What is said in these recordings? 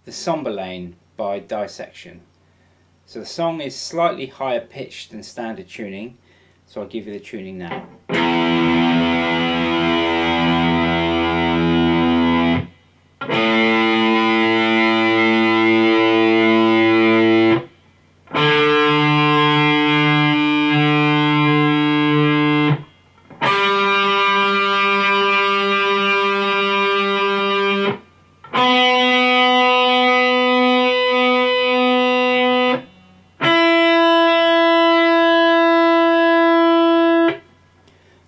the Somberlain by Dissection. So the song is slightly higher pitched than standard tuning, so I'll give you the tuning now.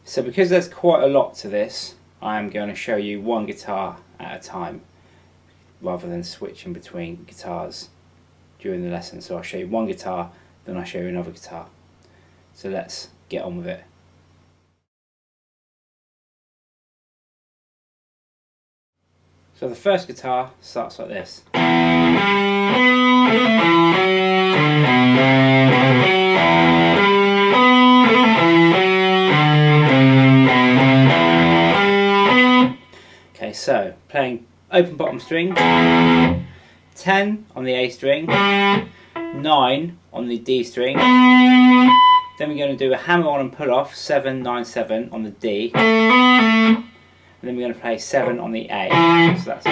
So because there's quite a lot to this, I am going to show you one guitar at a time rather than switching between guitars during the lesson. So I'll show you one guitar, then I'll show you another guitar. So let's get on with it. So the first guitar starts like this. Okay, so playing open bottom string, 10 on the A string, 9 on the D string, then we're going to do a hammer on and pull off, 7, 9, 7 on the D, and then we're going to play 7 on the A, so that's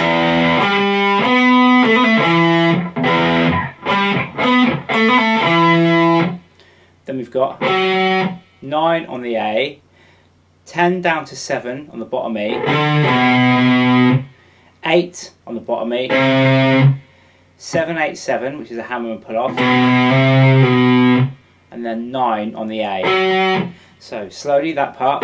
then we've got 9 on the A, 10 down to 7 on the bottom E, 8 on the bottom E, 7, 8, 7, which is a hammer and pull off, and then 9 on the A. So slowly that part.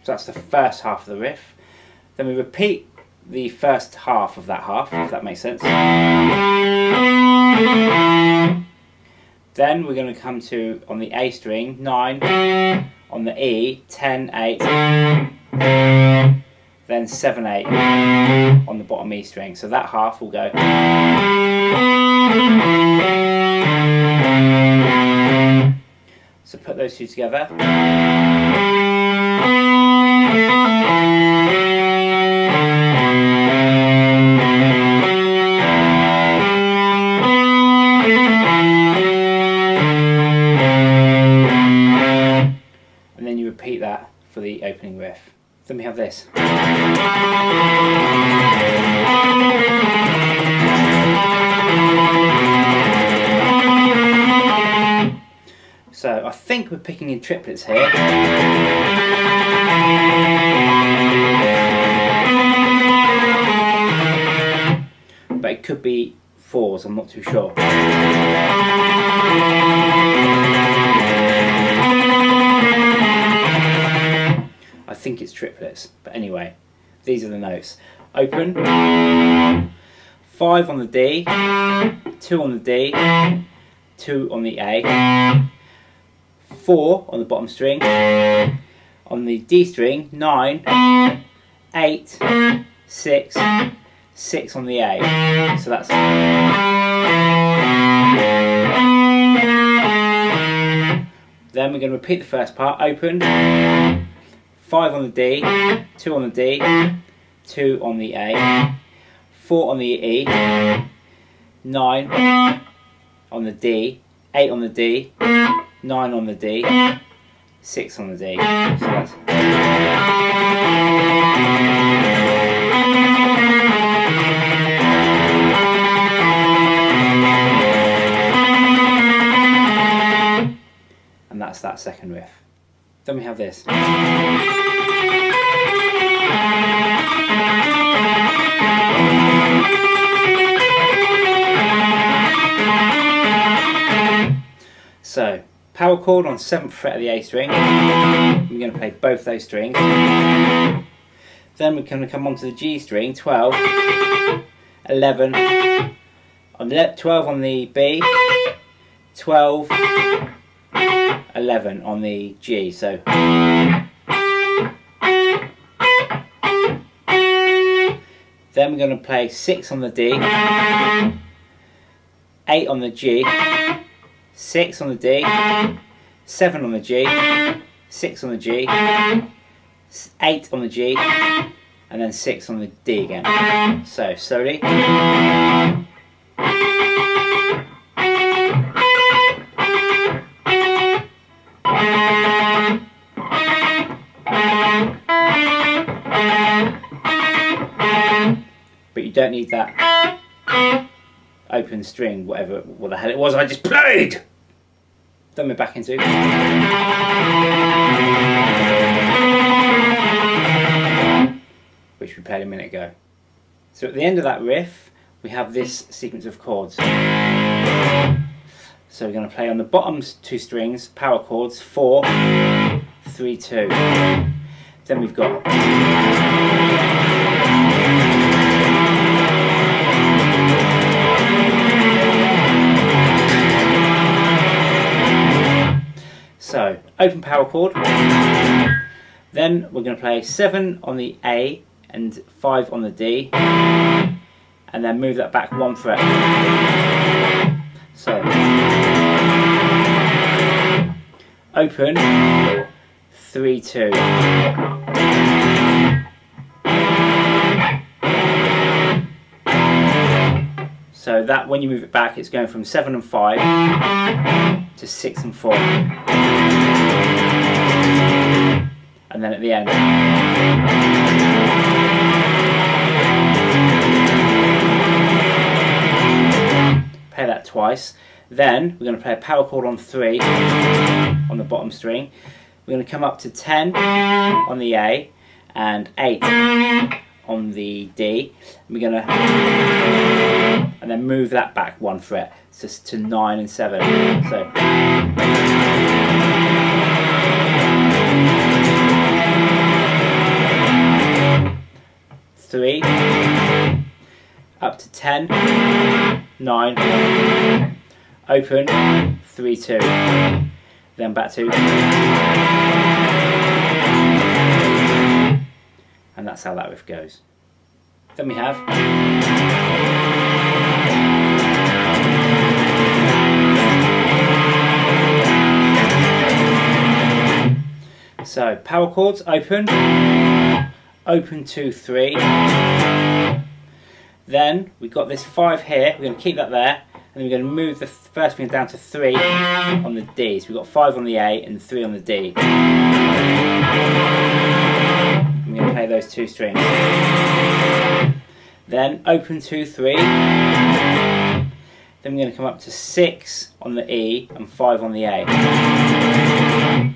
So that's the first half of the riff. Then we repeat the first half of that half, if that makes sense. Then we're going to come to, on the A string, 9, on the E, 10, 8, then 7, 8 on the bottom E string. So that half will go. So put those two together. And then you repeat that for the opening riff. Then we have this. So I think we're picking in triplets here. But it could be fours, I'm not too sure. I think it's triplets, but anyway, these are the notes. Open, 5 on the D, 2 on the D, 2 on the A, 4 on the bottom string, on the D string, 9, 8, 6, 6 on the A. So that's. Then we're going to repeat the first part. Open, 5 on the D, 2 on the D, 2 on the A, 4 on the E, 9 on the D, 8 on the D, 9 on the D, 6 on the D. So that's. And that's that second riff. Then we have this. So, power chord on 7th fret of the A string. We're going to play both those strings. Then we're going to come onto the G string, 12, 11, on 12 on the B, 12, 11 on the G. So then we're going to play 6 on the D, 8 on the G, 6 on the D, 7 on the G, 6 on the G, 8 on the G, and then 6 on the D again. So slowly. But you don't need that open string, what the hell it was I just played! Then we're back into which we played a minute ago. So at the end of that riff we have this sequence of chords. So we're going to play on the bottom 2 strings, power chords, 4, 3, 2. Then we've got so open power chord. Then we're going to play 7 on the A and 5 on the D, and then move that back 1 fret. So open, 3, 2. So that when you move it back, it's going from 7 and 5 to 6 and 4. And then at the end. Play that twice. Then we're going to play a power chord on 3 on the bottom string. We're going to come up to 10 on the A and 8 on the D. We're going to and then move that back 1 fret just to 9 and 7. So 3 up to 10, 9, open, 3, 2, then back to, and that's how that riff goes. Then we have so power chords, open, 2, 3. Then we've got this 5 here, we're going to keep that there, and then we're going to move the first finger down to 3 on the D. So we've got 5 on the A and 3 on the D. I'm going to play those 2 strings. Then open, 2, 3. Then we're going to come up to 6 on the E and 5 on the A.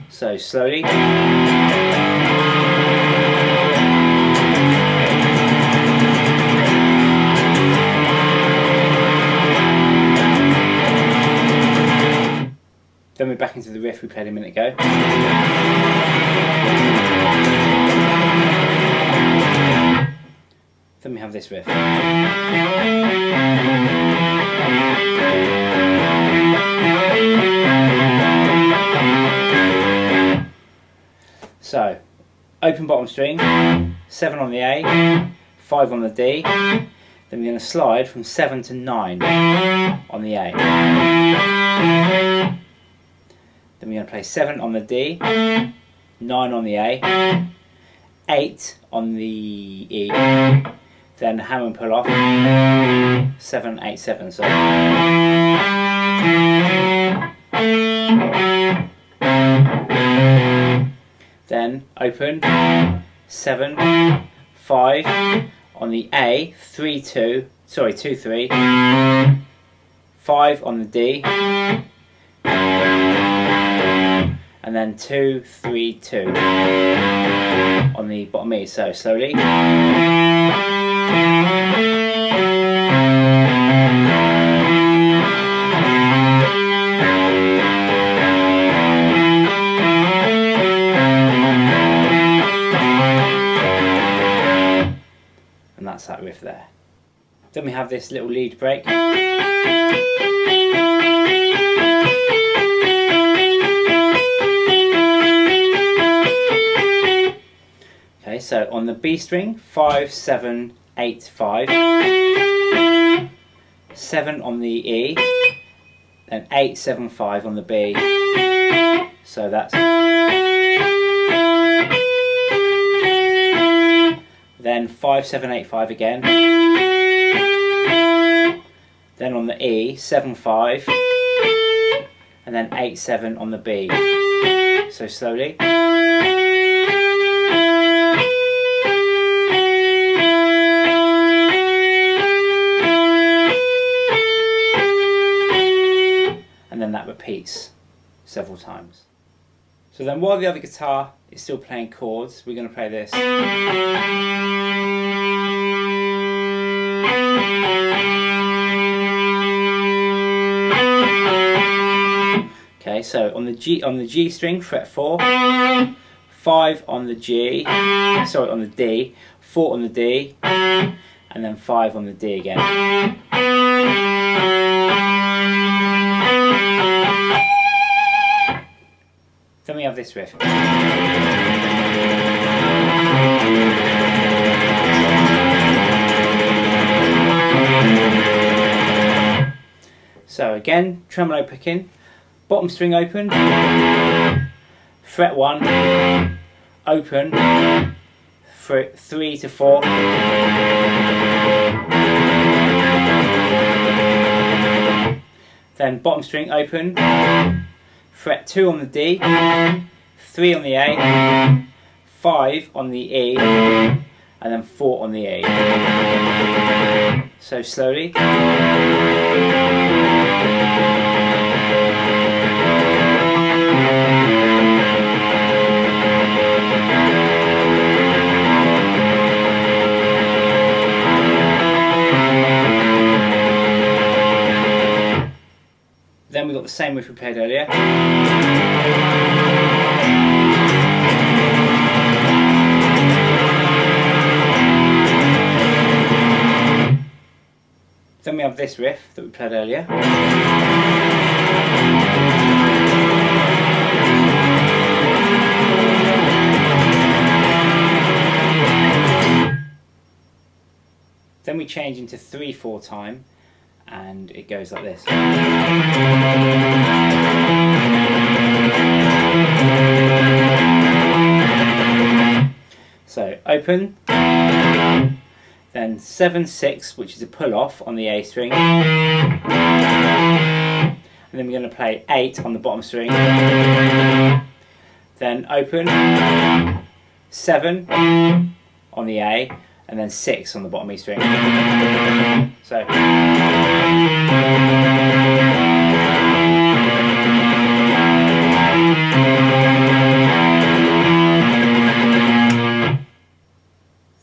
So slowly. Then we're back into the riff we played a minute ago. Then we have this riff. So, open bottom string, 7 on the A, 5 on the D. Then we're going to slide from 7 to 9 on the A. Then we're going to play 7 on the D, 9 on the A, 8 on the E, then hammer and pull off, 7, 8, 7. So then open, 7, 5 on the A, 3, 2, 2, 3, 5 on the D, and then 2, 3, 2 on the bottom E. So slowly. And that's that riff there. Then we have this little lead break. Okay, so on the B string, 5, 7, 8, 5, 7 on the E, then 8, 7, 5 on the B. So that's 5, 7, 8, 5 again. Then on the E, 7, 5, and then 8, 7 on the B. So slowly. And then that repeats several times. So then while the other guitar is still playing chords, we're going to play this. Okay, so on the G string, fret 4, 5 on the G, sorry, on the D, 4 on the D, and then 5 on the D again. Then we have this riff. So again, tremolo picking, bottom string open, fret 1, open, 3 to 4, then bottom string open, fret 2 on the D, 3 on the A, 5 on the E, and then 4 on the A. So slowly. Then we got the same riff we played earlier. Then we have this riff that we played earlier. Then we change into 3/4 time, and it goes like this. So open, then 7, 6, which is a pull off on the A string, and then we're going to play 8 on the bottom string, then open, 7 on the A, and then 6 on the bottom E string. So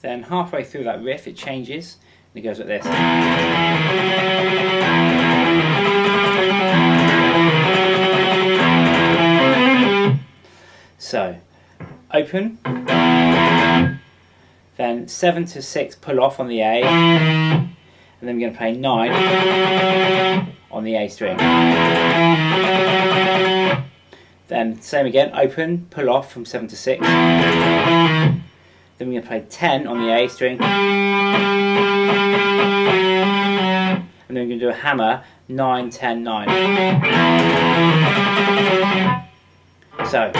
then halfway through that riff it changes and it goes like this. So open, then 7 to 6 pull off on the A, and then we're going to play 9 on the A string. Then same again, open, pull off from 7 to 6. Then we're going to play 10 on the A string. And then we're going to do a hammer, 9, 10, 9. So.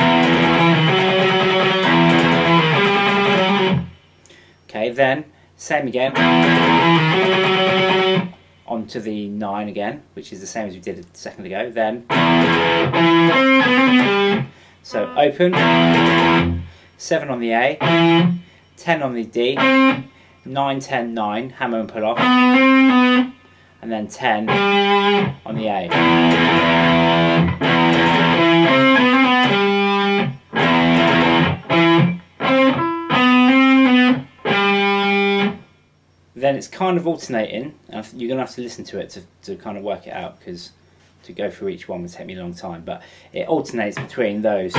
Okay, then same again, onto the 9 again, which is the same as we did a second ago. Then, so open, 7 on the A, 10 on the D, 9, 10, 9, hammer and pull off, and then 10 on the A. Then it's kind of alternating, and you're going to have to listen to it to kind of work it out, because to go through each one would take me a long time, but it alternates between those.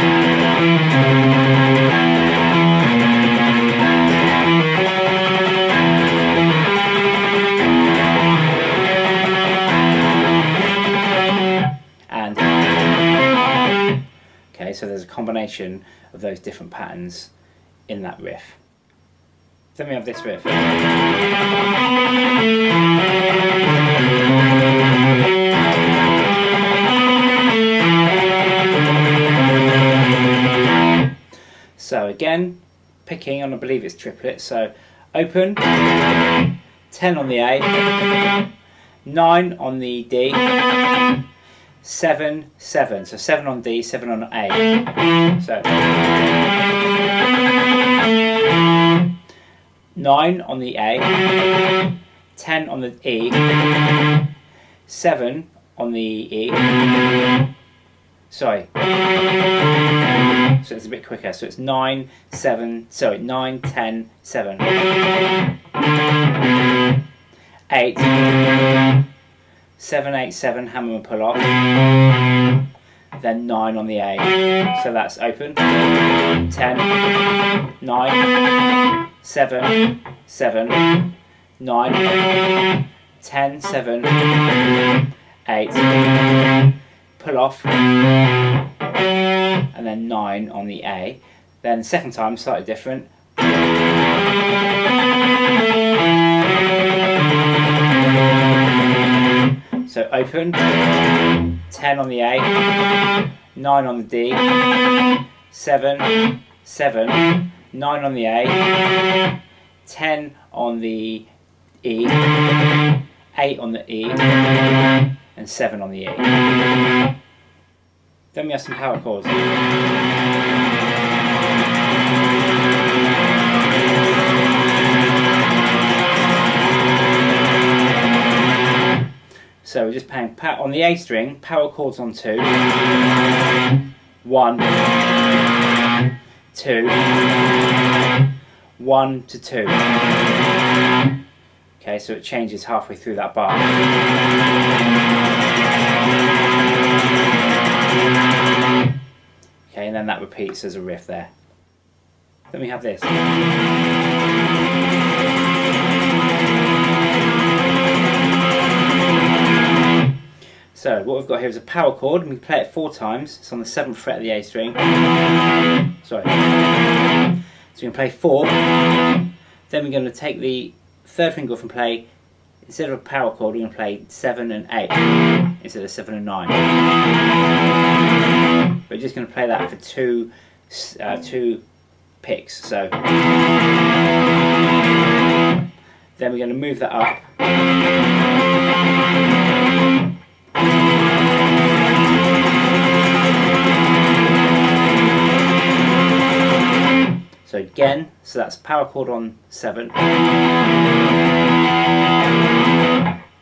And okay, so there's a combination of those different patterns in that riff. Then we have this riff. So again, picking on, I believe it's triplet, so open, 10 on the A, 9 on the D, 7, 7. So 7 on D, 7 on A. So 9 on the A, 10 on the E, 7 on the E. Sorry. So it's a bit quicker. So it's 9, 7, sorry, 9, 10, 7. 8, 7, 8, 7, hammer and pull off. Then 9 on the A. So that's open. 10, 9, 7, 7, 9, 10, 7, 8, pull off, and then 9 on the A. Then the second time, slightly different. So open, 10 on the A, 9 on the D, 7, 7, 9 on the A, 10 on the E, 8 on the E, and 7 on the E. Then we have some power chords. So we're just playing on the A string, power chords on 2, 1, 2, 1 to 2. Okay, so it changes halfway through that bar. Okay, and then that repeats as a riff there. Then we have this. So what we've got here is a power chord, and we play it 4 times. It's on the 7th fret of the A string. Sorry. So we're going to play 4. Then we're going to take the 3rd finger off and play, instead of a power chord, we're going to play 7 and 8 instead of 7 and 9. We're just going to play that for 2 picks. So then we're going to move that up. So again, so that's power chord on 7,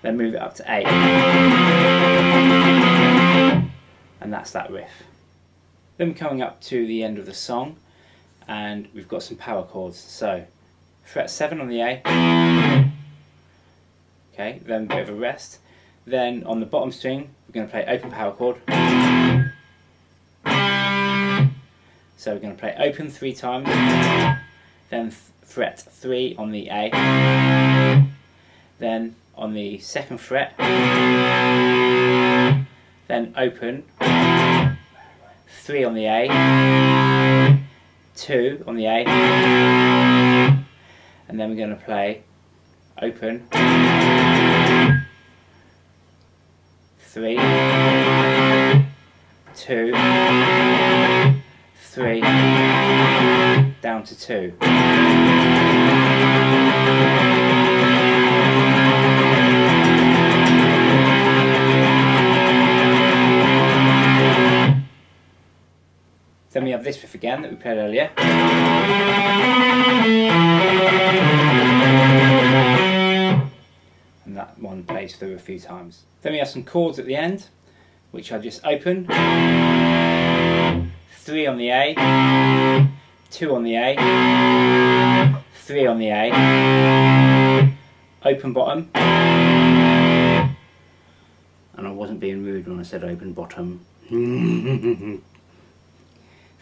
then move it up to 8, and that's that riff. Then we're coming up to the end of the song, and we've got some power chords. So fret 7 on the A, okay, then a bit of a rest. Then on the bottom string, we're going to play open power chord. So we're going to play open 3 times, then fret 3 on the A, then on the 2nd fret, then open 3 on the A, 2 on the A, and then we're going to play open 3, 2, 3, down to 2. Then we have this riff again that we played earlier. And that one plays through a few times. Then we have some chords at the end, which are just open. 3 on the A, 2 on the A, 3 on the A, open bottom, and I wasn't being rude when I said open bottom.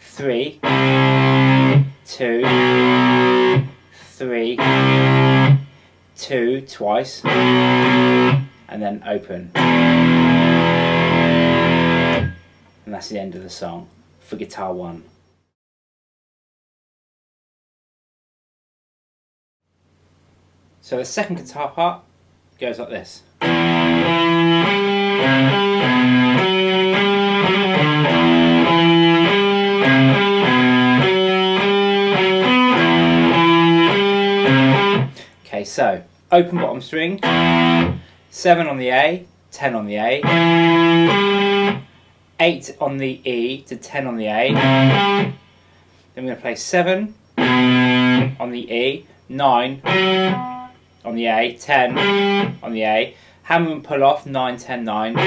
3, 2, 3, 2 twice, and then open. And that's the end of the song for guitar 1. So the second guitar part goes like this. Okay, so open bottom string, 7 on the A, 10 on the A, 8 on the E to 10 on the A. Then we're going to play 7 on the E, 9 on the A, 10 on the A, hammer and pull off 9, 10, 9,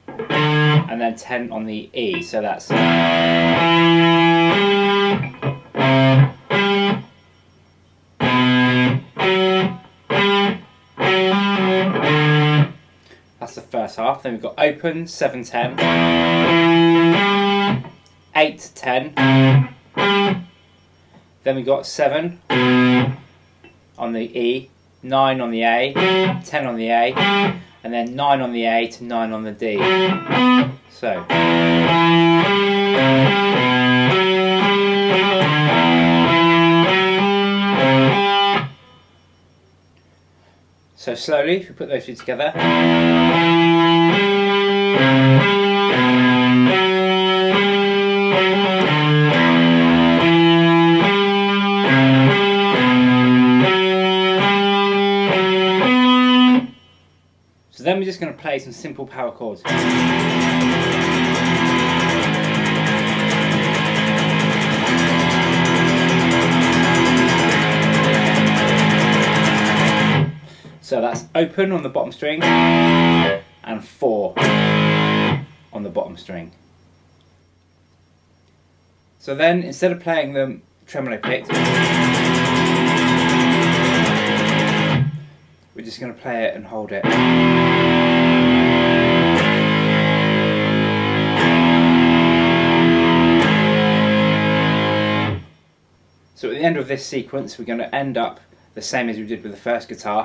and then 10 on the E. So that's the first half. Then we've got open 7, 10, 8, 10. Then we've got 7 on the E, 9 on the A, 10 on the A, and then 9 on the A to 9 on the D. So slowly, if we put those two together. So then we're just going to play some simple power chords. So that's open on the bottom string and 4 on the bottom string. So then instead of playing them tremolo picked, we're just going to play it and hold it. So at the end of this sequence we're going to end up the same as we did with the first guitar.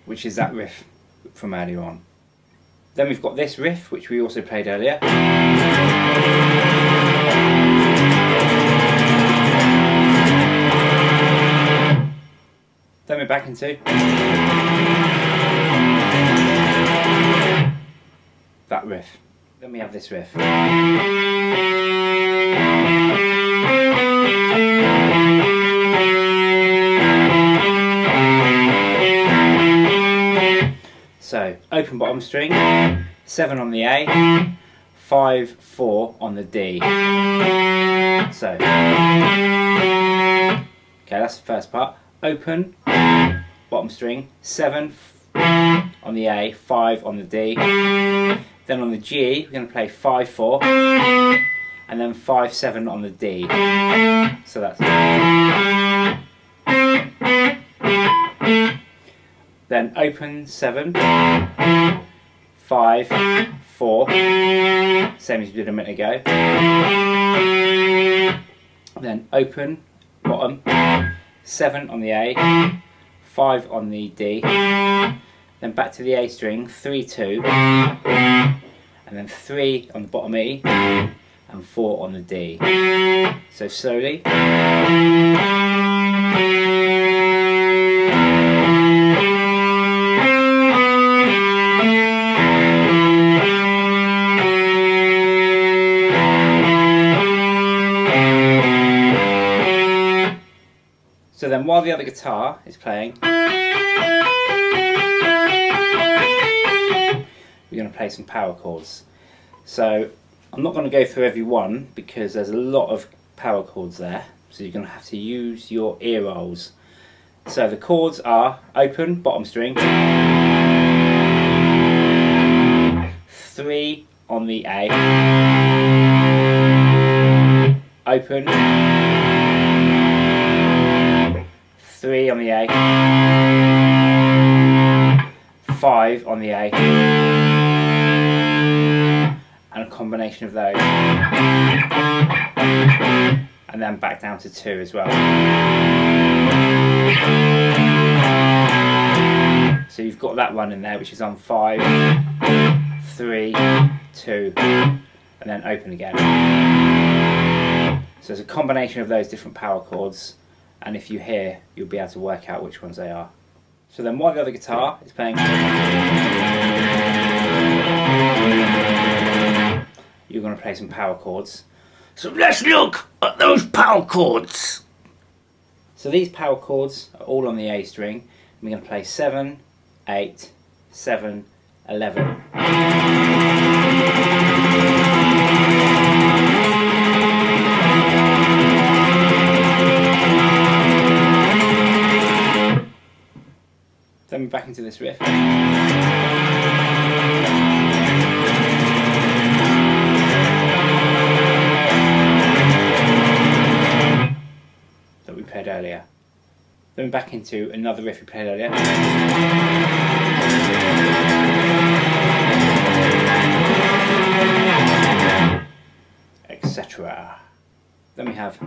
Which is that riff from earlier on. Then we've got this riff, which we also played earlier. Then we're back into that riff. Then we have this riff. So open bottom string, 7 on the A, 5, 4 on the D. So okay, that's the first part. Open bottom string, 7 on the A, 5 on the D. Then on the G, we're going to play 5, 4, and then 5, 7 on the D. So that's. Then open 7, 5, 4, same as we did a minute ago. Then open bottom, 7 on the A, 5 on the D. Then back to the A string, 3, 2, and then 3 on the bottom E, and 4 on the D. So slowly. So then while the other guitar is playing, we're going to play some power chords. So I'm not going to go through every one because there's a lot of power chords there, so you're going to have to use your ear rolls. So the chords are open bottom string, 3 on the A, open, 3 on the A, 5 on the A, and a combination of those, and then back down to 2 as well. So you've got that one in there, which is on 5, 3, 2, and then open again. So there's a combination of those different power chords, and if you hear, you'll be able to work out which ones they are. So then while the other guitar is playing, you're going to play some power chords. So let's look at those power chords. So these power chords are all on the A string. We're going to play 7, 8, 7, 11. Then we're back into this riff. That we played earlier. Then we're back into another riff we played earlier. Etc. Then we have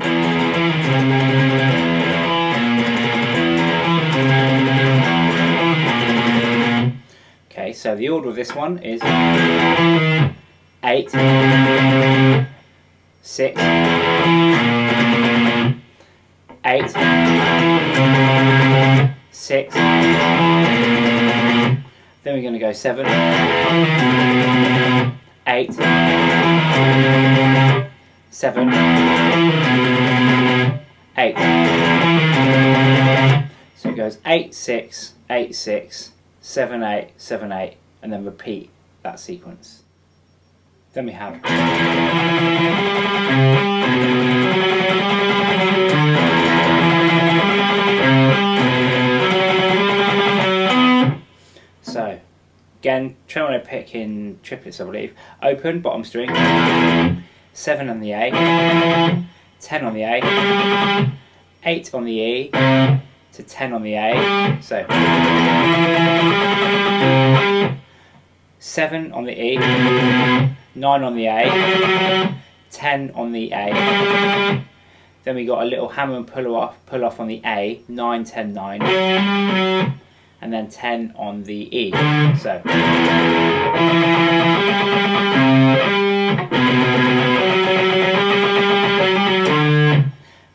okay, so the order of this one is 8, 6, 8, 6, then we're going to go 7, 8, 7, 8. So it goes 8, 6, 8, 6, 7, 8, 7, 8, and then repeat that sequence. Then we have so again, tremolo pick in triplets, I believe. Open, bottom string, 7 on the A, 10 on the A, 8 on the E, to 10 on the A, so 7 on the E, 9 on the A, 10 on the A, then we got a little hammer and pull off on the A, 9, 10, 9, and then 10 on the E, so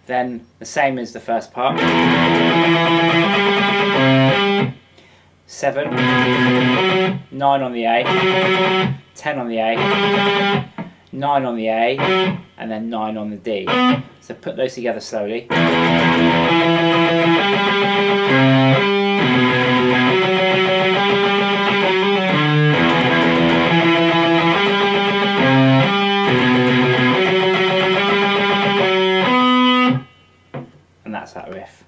then the same as the first part. 7, 9 on the A, 10 on the A, 9 on the A, and then 9 on the D. So put those together slowly. And that's that riff.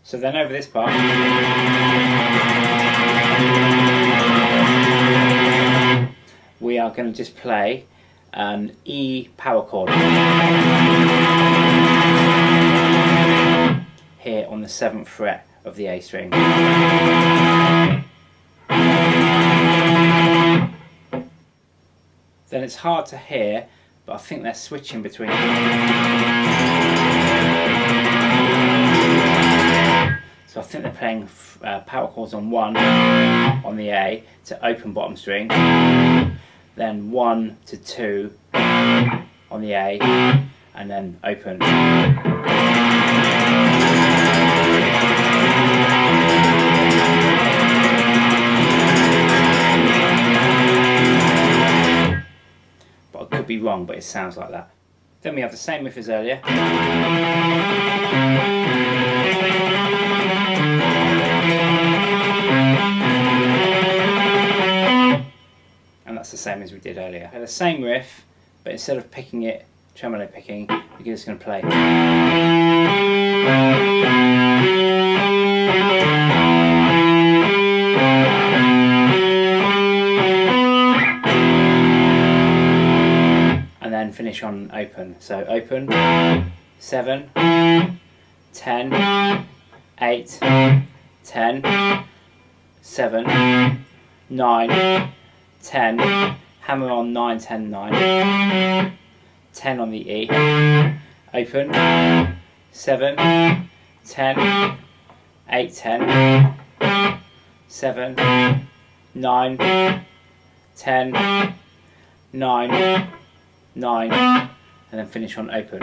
So then over this part, we are going to just play an E power chord here on the 7th fret of the A string. Then it's hard to hear, but I think they're switching between. So I think they're playing power chords on 1 on the A to open bottom string, then 1 to 2 on the A, and then open. But I could be wrong, but it sounds like that. Then we have the same riff as earlier. And that's the same as we did earlier. The same riff, but instead of picking it, tremolo picking, we're just going to play. And then finish on open. So open, 7, 10, 8, 10, 7, 9, 10, hammer on 9, 10, 9, 10 on the E, open, 7, 10, 8, 10, 7, 9, 10, 9, 9, and then finish on open.